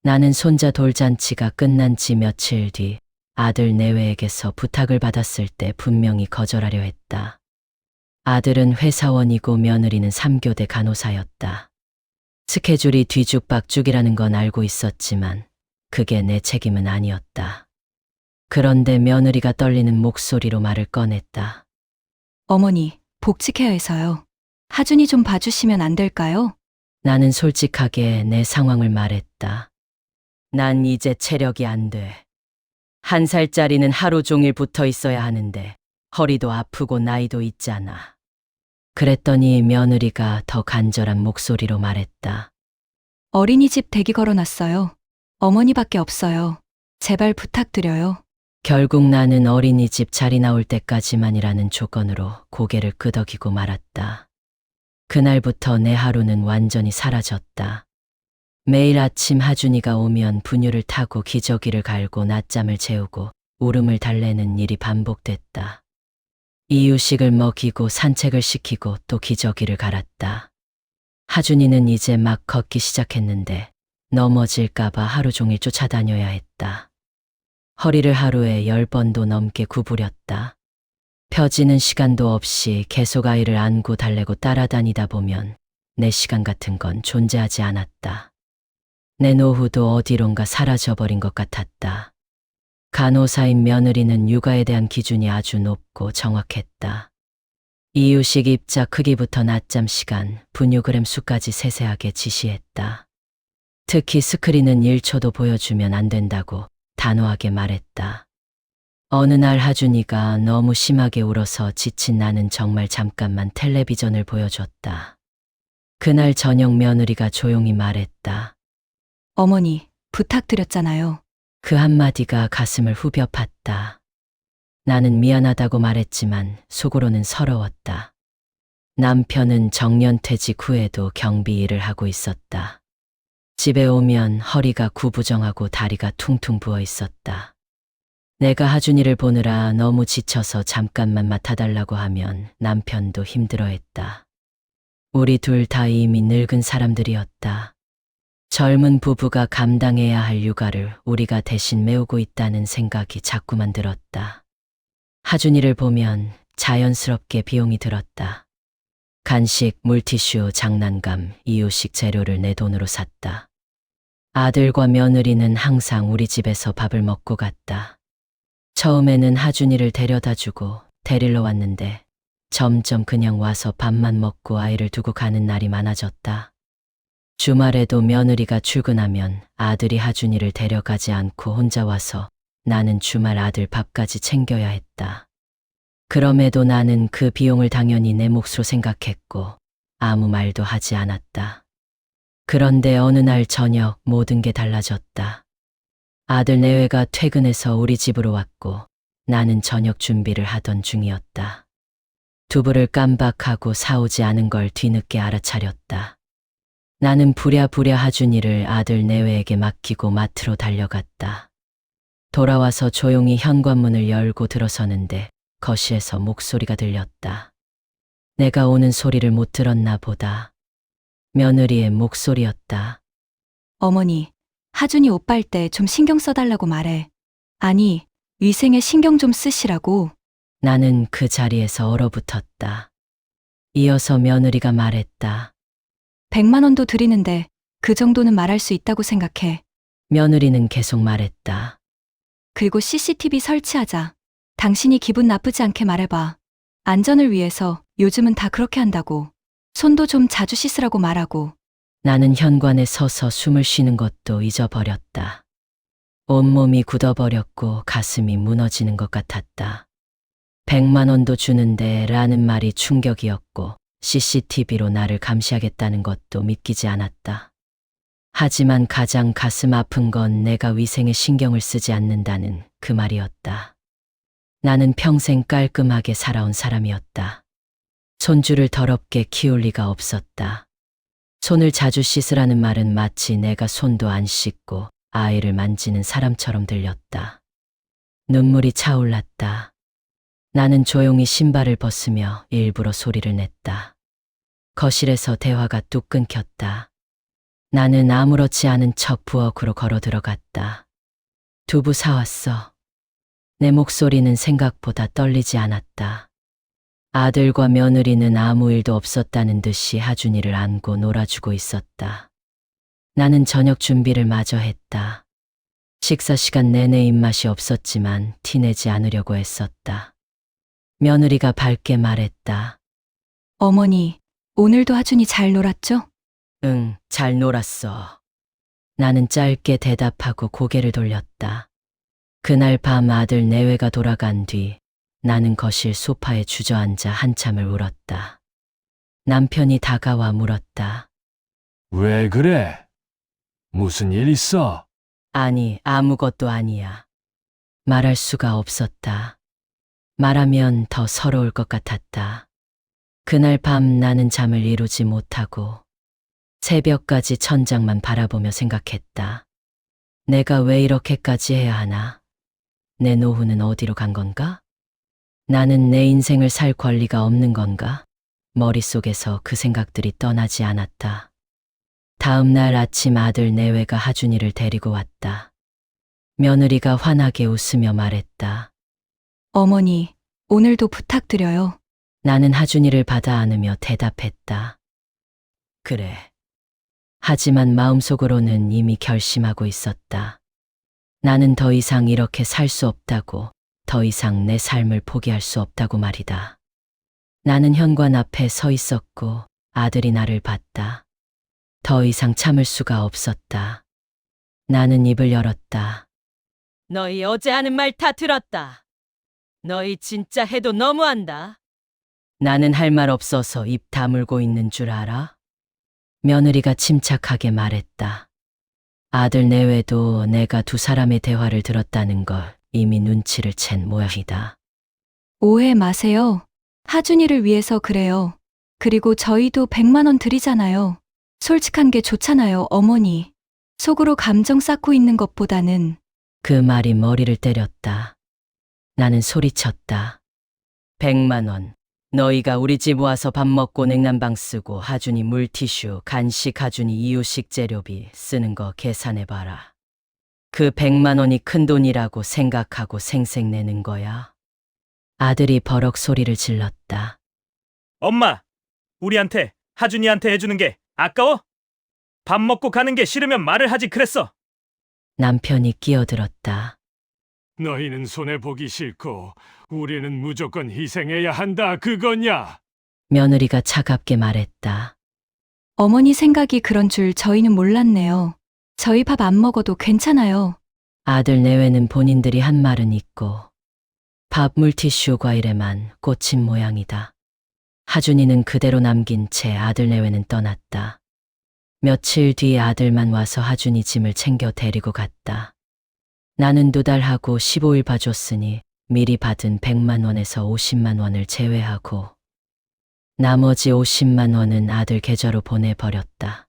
나는 손자 돌잔치가 끝난 지 며칠 뒤 아들 내외에게서 부탁을 받았을 때 분명히 거절하려 했다. 아들은 회사원이고 며느리는 3교대 간호사였다. 스케줄이 뒤죽박죽이라는 건 알고 있었지만 그게 내 책임은 아니었다. 그런데 며느리가 떨리는 목소리로 말을 꺼냈다. 어머니, 복직해야 해서요. 하준이 좀 봐주시면 안 될까요? 나는 솔직하게 내 상황을 말했다. 난 이제 체력이 안 돼. 1살짜리는 하루 종일 붙어 있어야 하는데 허리도 아프고 나이도 있잖아. 그랬더니 며느리가 더 간절한 목소리로 말했다. 어린이집 대기 걸어놨어요. 어머니밖에 없어요. 제발 부탁드려요. 결국 나는 어린이집 자리 나올 때까지만이라는 조건으로 고개를 끄덕이고 말았다. 그날부터 내 하루는 완전히 사라졌다. 매일 아침 하준이가 오면 분유를 타고 기저귀를 갈고 낮잠을 재우고 울음을 달래는 일이 반복됐다. 이유식을 먹이고 산책을 시키고 또 기저귀를 갈았다. 하준이는 이제 막 걷기 시작했는데 넘어질까봐 하루 종일 쫓아다녀야 했다. 허리를 하루에 10번도 넘게 구부렸다. 펴지는 시간도 없이 계속 아이를 안고 달래고 따라다니다 보면 내 시간 같은 건 존재하지 않았다. 내 노후도 어디론가 사라져버린 것 같았다. 간호사인 며느리는 육아에 대한 기준이 아주 높고 정확했다. 이유식 입자 크기부터 낮잠 시간, 분유 그램 수까지 세세하게 지시했다. 특히 스크린은 1초도 보여주면 안 된다고 단호하게 말했다. 어느 날 하준이가 너무 심하게 울어서 지친 나는 정말 잠깐만 텔레비전을 보여줬다. 그날 저녁 며느리가 조용히 말했다. 어머니, 부탁드렸잖아요. 그 한마디가 가슴을 후벼 팠다. 나는 미안하다고 말했지만 속으로는 서러웠다. 남편은 정년퇴직 후에도 경비 일을 하고 있었다. 집에 오면 허리가 구부정하고 다리가 퉁퉁 부어 있었다. 내가 하준이를 보느라 너무 지쳐서 잠깐만 맡아달라고 하면 남편도 힘들어했다. 우리 둘 다 이미 늙은 사람들이었다. 젊은 부부가 감당해야 할 육아를 우리가 대신 메우고 있다는 생각이 자꾸만 들었다. 하준이를 보면 자연스럽게 비용이 들었다. 간식, 물티슈, 장난감, 이유식 재료를 내 돈으로 샀다. 아들과 며느리는 항상 우리 집에서 밥을 먹고 갔다. 처음에는 하준이를 데려다주고 데리러 왔는데 점점 그냥 와서 밥만 먹고 아이를 두고 가는 날이 많아졌다. 주말에도 며느리가 출근하면 아들이 하준이를 데려가지 않고 혼자 와서 나는 주말 아들 밥까지 챙겨야 했다. 그럼에도 나는 그 비용을 당연히 내 몫으로 생각했고 아무 말도 하지 않았다. 그런데 어느 날 저녁 모든 게 달라졌다. 아들 내외가 퇴근해서 우리 집으로 왔고 나는 저녁 준비를 하던 중이었다. 두부를 깜박하고 사오지 않은 걸 뒤늦게 알아차렸다. 나는 부랴부랴 하준이를 아들 내외에게 맡기고 마트로 달려갔다. 돌아와서 조용히 현관문을 열고 들어서는데 거실에서 목소리가 들렸다. 내가 오는 소리를 못 들었나 보다. 며느리의 목소리였다. 어머니, 하준이 옷 빨 때 좀 신경 써달라고 말해. 아니, 위생에 신경 좀 쓰시라고. 나는 그 자리에서 얼어붙었다. 이어서 며느리가 말했다. 100만 원도 드리는데 그 정도는 말할 수 있다고 생각해. 며느리는 계속 말했다. 그리고 CCTV 설치하자. 당신이 기분 나쁘지 않게 말해봐. 안전을 위해서 요즘은 다 그렇게 한다고. 손도 좀 자주 씻으라고 말하고. 나는 현관에 서서 숨을 쉬는 것도 잊어버렸다. 온몸이 굳어버렸고 가슴이 무너지는 것 같았다. 100만 원도 주는데 라는 말이 충격이었고 CCTV로 나를 감시하겠다는 것도 믿기지 않았다. 하지만 가장 가슴 아픈 건 내가 위생에 신경을 쓰지 않는다는 그 말이었다. 나는 평생 깔끔하게 살아온 사람이었다. 손주를 더럽게 키울 리가 없었다. 손을 자주 씻으라는 말은 마치 내가 손도 안 씻고 아이를 만지는 사람처럼 들렸다. 눈물이 차올랐다. 나는 조용히 신발을 벗으며 일부러 소리를 냈다. 거실에서 대화가 뚝 끊겼다. 나는 아무렇지 않은 척 부엌으로 걸어 들어갔다. 두부 사왔어. 내 목소리는 생각보다 떨리지 않았다. 아들과 며느리는 아무 일도 없었다는 듯이 하준이를 안고 놀아주고 있었다. 나는 저녁 준비를 마저 했다. 식사 시간 내내 입맛이 없었지만 티내지 않으려고 애썼다. 며느리가 밝게 말했다. 어머니, 오늘도 하준이 잘 놀았죠? 응, 잘 놀았어. 나는 짧게 대답하고 고개를 돌렸다. 그날 밤 아들 내외가 돌아간 뒤 나는 거실 소파에 주저앉아 한참을 울었다. 남편이 다가와 물었다. 왜 그래? 무슨 일 있어? 아니, 아무것도 아니야. 말할 수가 없었다. 말하면 더 서러울 것 같았다. 그날 밤 나는 잠을 이루지 못하고 새벽까지 천장만 바라보며 생각했다. 내가 왜 이렇게까지 해야 하나? 내 노후는 어디로 간 건가? 나는 내 인생을 살 권리가 없는 건가? 머릿속에서 그 생각들이 떠나지 않았다. 다음 날 아침 아들 내외가 하준이를 데리고 왔다. 며느리가 환하게 웃으며 말했다. 어머니, 오늘도 부탁드려요. 나는 하준이를 받아 안으며 대답했다. 그래. 하지만 마음속으로는 이미 결심하고 있었다. 나는 더 이상 이렇게 살 수 없다고, 더 이상 내 삶을 포기할 수 없다고 말이다. 나는 현관 앞에 서 있었고 아들이 나를 봤다. 더 이상 참을 수가 없었다. 나는 입을 열었다. 너희 어제 하는 말 다 들었다. 너희 진짜 해도 너무한다. 나는 할 말 없어서 입 다물고 있는 줄 알아? 며느리가 침착하게 말했다. 아들 내외도 내가 두 사람의 대화를 들었다는 걸 이미 눈치를 챈 모양이다. 오해 마세요. 하준이를 위해서 그래요. 그리고 저희도 100만 원 드리잖아요. 솔직한 게 좋잖아요, 어머니. 속으로 감정 쌓고 있는 것보다는. 그 말이 머리를 때렸다. 나는 소리쳤다. 100만 원. 너희가 우리 집 와서 밥 먹고 냉난방 쓰고 하준이 물티슈, 간식 하준이 이유식 재료비 쓰는 거 계산해봐라. 그 100만 원이 큰 돈이라고 생각하고 생색내는 거야. 아들이 버럭 소리를 질렀다. 엄마, 우리한테, 하준이한테 해주는 게 아까워? 밥 먹고 가는 게 싫으면 말을 하지 그랬어. 남편이 끼어들었다. 너희는 손해보기 싫고 우리는 무조건 희생해야 한다 그거냐? 며느리가 차갑게 말했다. 어머니 생각이 그런 줄 저희는 몰랐네요. 저희 밥 안 먹어도 괜찮아요. 아들 내외는 본인들이 한 말은 있고 밥, 물티슈, 과일에만 꽂힌 모양이다. 하준이는 그대로 남긴 채 아들 내외는 떠났다. 며칠 뒤 아들만 와서 하준이 짐을 챙겨 데리고 갔다. 나는 2달 하고 15일 봐줬으니 미리 받은 100만 원에서 50만 원을 제외하고 나머지 50만 원은 아들 계좌로 보내버렸다.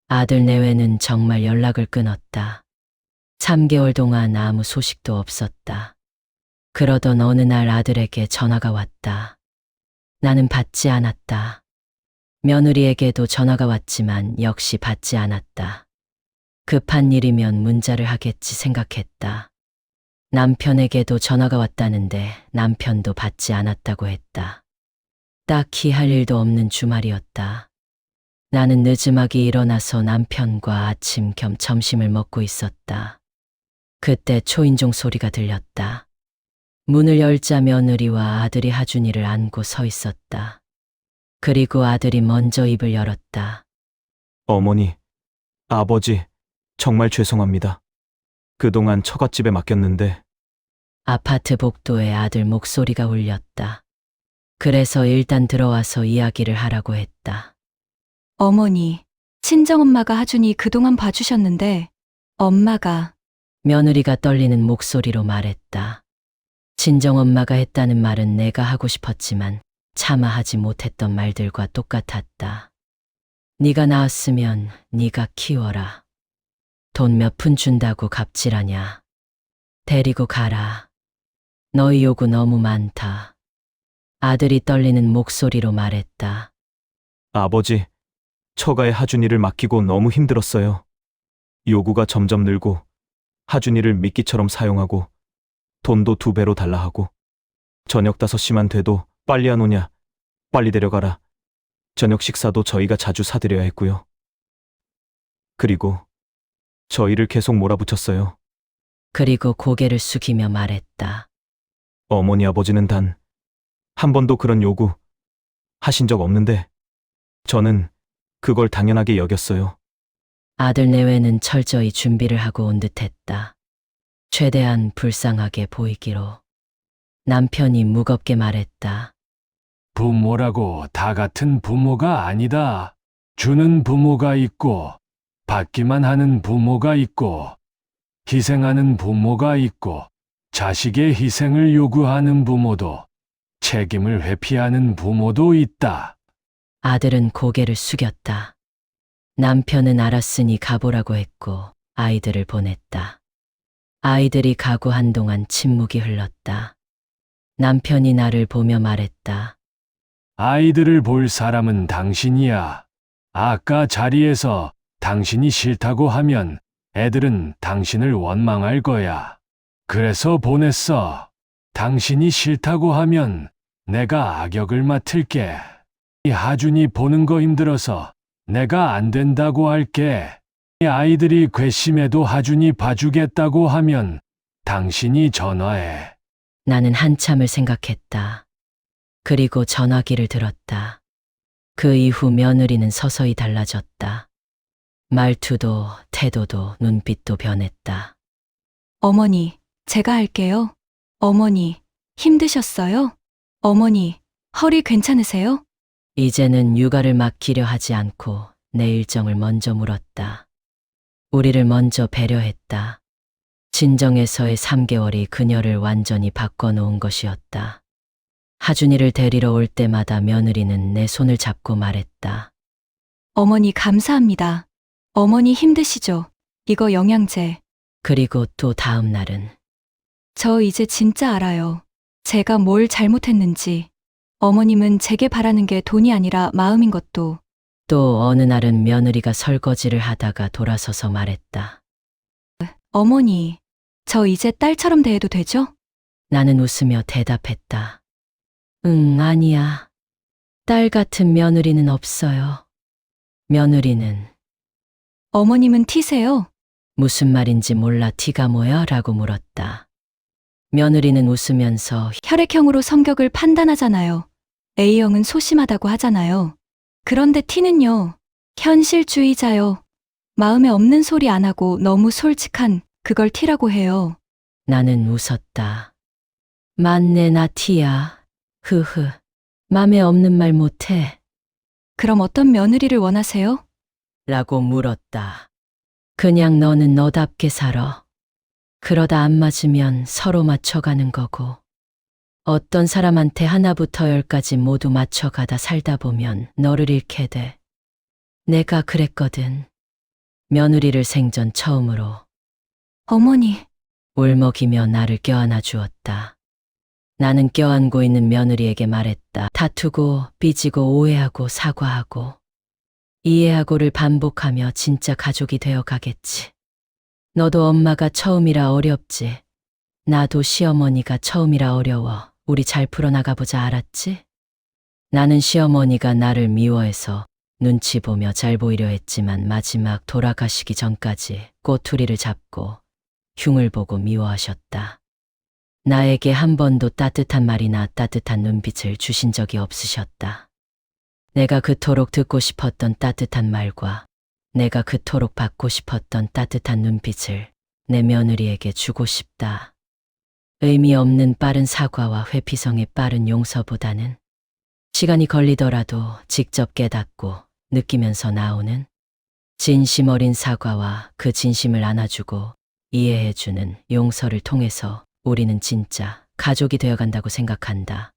아들 내외는 정말 연락을 끊었다. 3개월 동안 아무 소식도 없었다. 그러던 어느 날 아들에게 전화가 왔다. 나는 받지 않았다. 며느리에게도 전화가 왔지만 역시 받지 않았다. 급한 일이면 문자를 하겠지 생각했다. 남편에게도 전화가 왔다는데 남편도 받지 않았다고 했다. 딱히 할 일도 없는 주말이었다. 나는 늦음하게 일어나서 남편과 아침 겸 점심을 먹고 있었다. 그때 초인종 소리가 들렸다. 문을 열자 며느리와 아들이 하준이를 안고 서 있었다. 그리고 아들이 먼저 입을 열었다. 어머니, 아버지, 정말 죄송합니다. 그동안 처갓집에 맡겼는데 아파트 복도에 아들 목소리가 울렸다. 그래서 일단 들어와서 이야기를 하라고 했다. 어머니, 친정엄마가 하준이 그동안 봐주셨는데 엄마가 며느리가 떨리는 목소리로 말했다. 친정엄마가 했다는 말은 내가 하고 싶었지만 차마 하지 못했던 말들과 똑같았다. 네가 낳았으면 네가 키워라. 돈 몇 푼 준다고 갑질하냐. 데리고 가라. 너희 요구 너무 많다. 아들이 떨리는 목소리로 말했다. 아버지, 처가에 하준이를 맡기고 너무 힘들었어요. 요구가 점점 늘고 하준이를 미끼처럼 사용하고 돈도 2배로 달라 하고 저녁 5시만 돼도 빨리 안 오냐, 빨리 데려가라. 저녁 식사도 저희가 자주 사드려야 했고요. 그리고 저희를 계속 몰아붙였어요. 그리고 고개를 숙이며 말했다. 어머니 아버지는 단 한 번도 그런 요구 하신 적 없는데 저는 그걸 당연하게 여겼어요. 아들 내외는 철저히 준비를 하고 온 듯했다. 최대한 불쌍하게 보이기로. 남편이 무겁게 말했다. 부모라고 다 같은 부모가 아니다. 주는 부모가 있고, 받기만 하는 부모가 있고, 희생하는 부모가 있고, 자식의 희생을 요구하는 부모도, 책임을 회피하는 부모도 있다. 아들은 고개를 숙였다. 남편은 알았으니 가보라고 했고 아이들을 보냈다. 아이들이 가고 한동안 침묵이 흘렀다. 남편이 나를 보며 말했다. 아이들을 볼 사람은 당신이야. 아까 자리에서 당신이 싫다고 하면 애들은 당신을 원망할 거야. 그래서 보냈어. 당신이 싫다고 하면 내가 악역을 맡을게. 하준이 보는 거 힘들어서 내가 안 된다고 할게. 아이들이 괘씸해도 하준이 봐주겠다고 하면 당신이 전화해. 나는 한참을 생각했다. 그리고 전화기를 들었다. 그 이후 며느리는 서서히 달라졌다. 말투도 태도도 눈빛도 변했다. 어머니, 제가 할게요. 어머니, 힘드셨어요? 어머니, 허리 괜찮으세요? 이제는 육아를 맡기려 하지 않고 내 일정을 먼저 물었다. 우리를 먼저 배려했다. 진정에서의 3개월이 그녀를 완전히 바꿔놓은 것이었다. 하준이를 데리러 올 때마다 며느리는 내 손을 잡고 말했다. 어머니 감사합니다. 어머니 힘드시죠? 이거 영양제. 그리고 또 다음 날은 저 이제 진짜 알아요. 제가 뭘 잘못했는지. 어머님은 제게 바라는 게 돈이 아니라 마음인 것도. 또 어느 날은 며느리가 설거지를 하다가 돌아서서 말했다. 어머니, 저 이제 딸처럼 대해도 되죠? 나는 웃으며 대답했다. 응, 아니야. 딸 같은 며느리는 없어요. 며느리는 어머님은 티세요? 무슨 말인지 몰라 티가 뭐야? 라고 물었다. 며느리는 웃으면서 혈액형으로 성격을 판단하잖아요. A형은 소심하다고 하잖아요. 그런데 T는요, 현실주의자요. 마음에 없는 소리 안 하고 너무 솔직한 그걸 T라고 해요. 나는 웃었다. 맞네, 나 티야. 흐흐. 맘에 없는 말 못해. 그럼 어떤 며느리를 원하세요? 라고 물었다. 그냥 너는 너답게 살아. 그러다 안 맞으면 서로 맞춰가는 거고. 어떤 사람한테 하나부터 10까지 모두 맞춰가다 살다 보면 너를 잃게 돼. 내가 그랬거든. 며느리를 생전 처음으로 어머니, 울먹이며 나를 껴안아 주었다. 나는 껴안고 있는 며느리에게 말했다. 다투고 삐지고 오해하고 사과하고 이해하고를 반복하며 진짜 가족이 되어 가겠지. 너도 엄마가 처음이라 어렵지. 나도 시어머니가 처음이라 어려워. 우리 잘 풀어나가보자, 알았지? 나는 시어머니가 나를 미워해서 눈치 보며 잘 보이려 했지만 마지막 돌아가시기 전까지 꼬투리를 잡고 흉을 보고 미워하셨다. 나에게 한 번도 따뜻한 말이나 따뜻한 눈빛을 주신 적이 없으셨다. 내가 그토록 듣고 싶었던 따뜻한 말과 내가 그토록 받고 싶었던 따뜻한 눈빛을 내 며느리에게 주고 싶다. 의미 없는 빠른 사과와 회피성의 빠른 용서보다는 시간이 걸리더라도 직접 깨닫고 느끼면서 나오는 진심 어린 사과와 그 진심을 안아주고 이해해주는 용서를 통해서 우리는 진짜 가족이 되어간다고 생각한다.